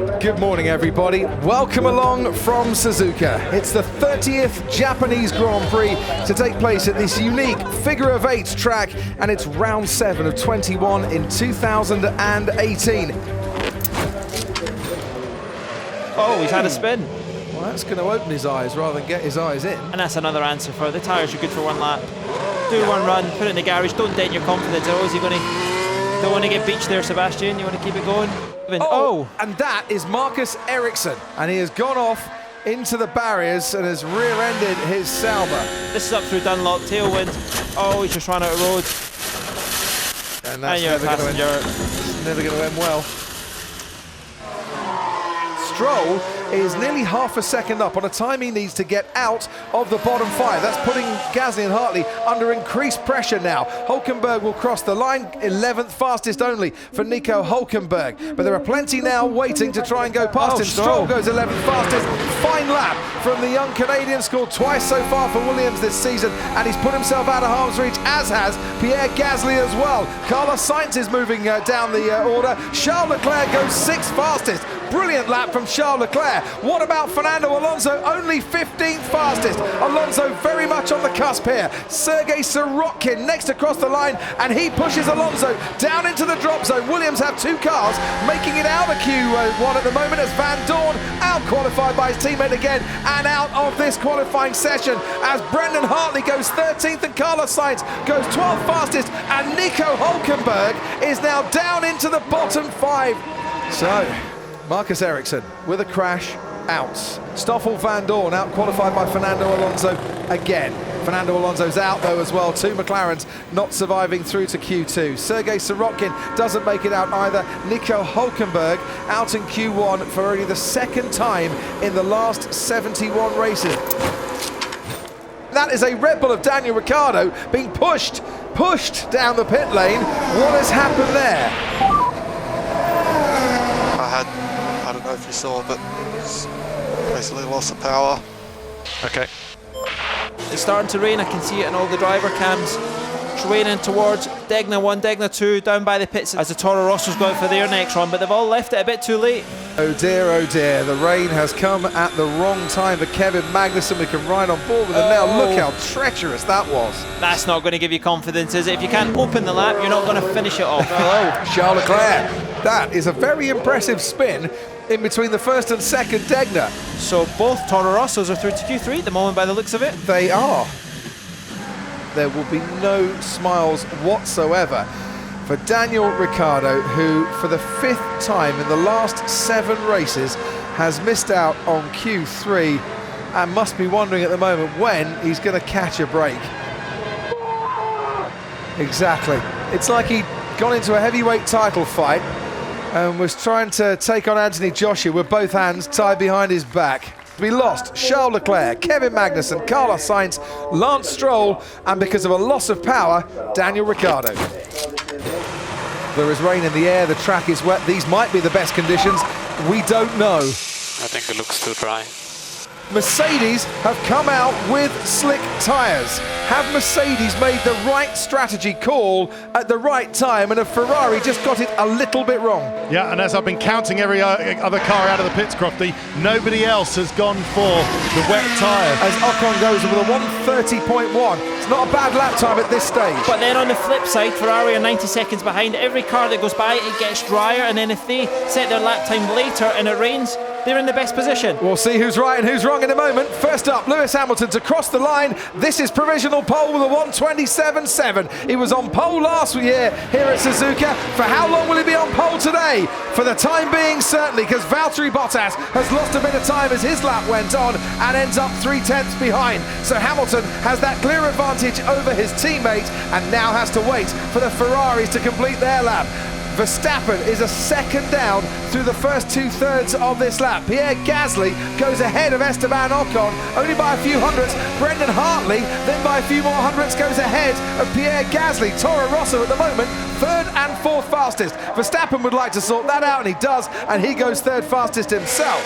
Good morning, everybody. Welcome along from Suzuka. It's the 30th Japanese Grand Prix to take place at this unique figure-of-8 track, and it's round 7 of 21 in 2018. Oh, he's had a spin. Well, that's going to open his eyes rather than get his eyes in. And that's another answer for the tyres are good for one lap. Do one run, put it in the garage, don't dent your confidence. Oh, is he going to... Don't want to get beached there, Sebastian. You want to keep it going? Oh, and that is Marcus Ericsson. And he has gone off into the barriers and has rear-ended his Sauber. This is up through Dunlop, tailwind. Oh, he's just run out of road. And that's never going to end well. Stroll is nearly half a second up on a time he needs to get out of the bottom 5. That's putting Gasly and Hartley under increased pressure now. Hulkenberg will cross the line, 11th fastest only for Nico Hulkenberg. But there are plenty now waiting to try and go past him. Stroll goes 11th fastest. Fine lap from the young Canadian, scored twice so far for Williams this season, and he's put himself out of harm's reach, as has Pierre Gasly as well. Carlos Sainz is moving down the order. Charles Leclerc goes 6th fastest. Brilliant lap from Charles Leclerc. What about Fernando Alonso? Only 15th fastest. Alonso very much on the cusp here. Sergei Sorokin next across the line, and he pushes Alonso down into the drop zone. Williams have 2 cars making it out of Q1 at the moment, as Van Dorn out-qualified by his teammate again and out of this qualifying session, as Brendan Hartley goes 13th and Carlos Sainz goes 12th fastest, and Nico Hulkenberg is now down into the bottom 5. So Marcus Ericsson with a crash, out. Stoffel Van Dorn out qualified by Fernando Alonso again. Fernando Alonso's out though as well. 2 McLarens not surviving through to Q2. Sergei Sorokin doesn't make it out either. Nico Hulkenberg out in Q1 for only the 2nd time in the last 71 races. That is a Red Bull of Daniel Ricciardo being pushed down the pit lane. What has happened there? I don't know if you saw, but it's basically loss of power. Okay. It's starting to rain. I can see it in all the driver cams. It's raining towards Degna 1, Degna 2, down by the pits as the Toro Rosso's going for their next run, but they've all left it a bit too late. Oh dear, the rain has come at the wrong time for Kevin Magnussen. We can ride on board with him now. Look how treacherous that was. That's not going to give you confidence, is it? If you can't open the lap, you're not going to finish it off. Hello, Charles Leclerc. That is a very impressive spin in between the 1st and 2nd Degna. So both Toro Rossos are through to Q3 at the moment by the looks of it. They are. There will be no smiles whatsoever for Daniel Ricciardo, who for the 5th time in the last 7 races has missed out on Q3 and must be wondering at the moment when he's going to catch a break. Exactly. It's like he'd gone into a heavyweight title fight and was trying to take on Anthony Joshua with both hands tied behind his back. We lost Charles Leclerc, Kevin Magnussen, Carlos Sainz, Lance Stroll, and because of a loss of power, Daniel Ricciardo. There is rain in the air, the track is wet. These might be the best conditions. We don't know. I think it looks too dry. Mercedes have come out with slick tyres. Have Mercedes made the right strategy call at the right time, and a Ferrari just got it a little bit wrong? Yeah, and as I've been counting every other car out of the pits, Crofty, nobody else has gone for the wet tyre. As Ocon goes with a 1:30.1. It's not a bad lap time at this stage. But then on the flip side, Ferrari are 90 seconds behind. Every car that goes by, it gets drier, and then if they set their lap time later and it rains, they're in the best position. We'll see who's right and who's wrong in a moment. First up, Lewis Hamilton to cross the line. This is provisional pole with a 1:27.7. He was on pole last year here at Suzuka. For how long will he be on pole today? For the time being, certainly, because Valtteri Bottas has lost a bit of time as his lap went on and ends up 3/10 behind. So Hamilton has that clear advantage over his teammate and now has to wait for the Ferraris to complete their lap. Verstappen is a second down through the first 2/3 of this lap. Pierre Gasly goes ahead of Esteban Ocon, only by a few hundredths. Brendan Hartley, then by a few more hundredths, goes ahead of Pierre Gasly. Toro Rosso at the moment, 3rd and 4th fastest. Verstappen would like to sort that out, and he does, and he goes 3rd fastest himself.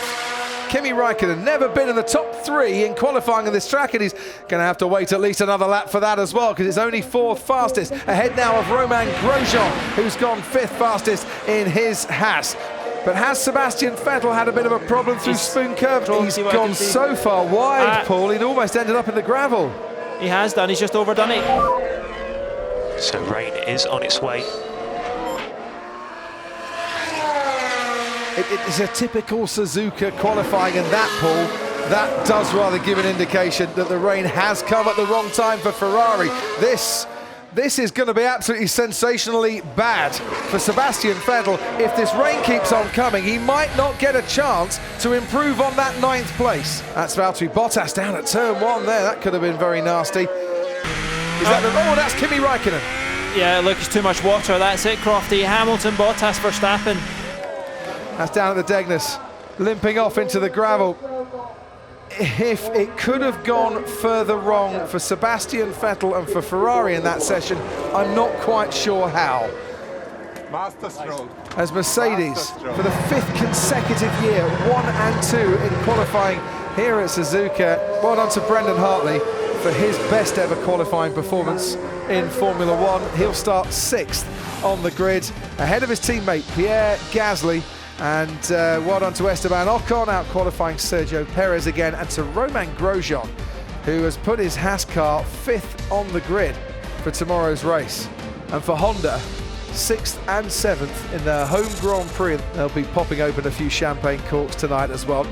Kimi Raikkonen never been in the top 3 in qualifying on this track, and he's going to have to wait at least another lap for that as well, because it's only 4th fastest. Ahead now of Romain Grosjean, who's gone 5th fastest in his Haas. But has Sebastian Vettel had a bit of a problem through Spoon Curve? He's see what I gone can see. so far wide, Paul, he'd almost ended up in the gravel. He has done, he's just overdone it. So rain is on its way. It's a typical Suzuka qualifying, and that, Paul, that does rather give an indication that the rain has come at the wrong time for Ferrari. This is going to be absolutely sensationally bad for Sebastian Vettel. If this rain keeps on coming, he might not get a chance to improve on that 9th place. That's Valtteri Bottas down at turn 1 there. That could have been very nasty. That's Kimi Räikkönen. Yeah, look, it's too much water. That's it, Crofty. Hamilton, Bottas, Verstappen. That's down at the Degnus, limping off into the gravel. If it could have gone further wrong for Sebastian Vettel and for Ferrari in that session, I'm not quite sure how. As Mercedes, for the 5th consecutive year, 1 and 2 in qualifying here at Suzuka. Well done to Brendan Hartley for his best ever qualifying performance in Formula 1. He'll start 6th on the grid, ahead of his teammate Pierre Gasly. And well done to Esteban Ocon, out qualifying Sergio Perez again, and to Romain Grosjean, who has put his Haas car 5th on the grid for tomorrow's race. And for Honda, 6th and 7th in their home Grand Prix. They'll be popping open a few champagne corks tonight as well.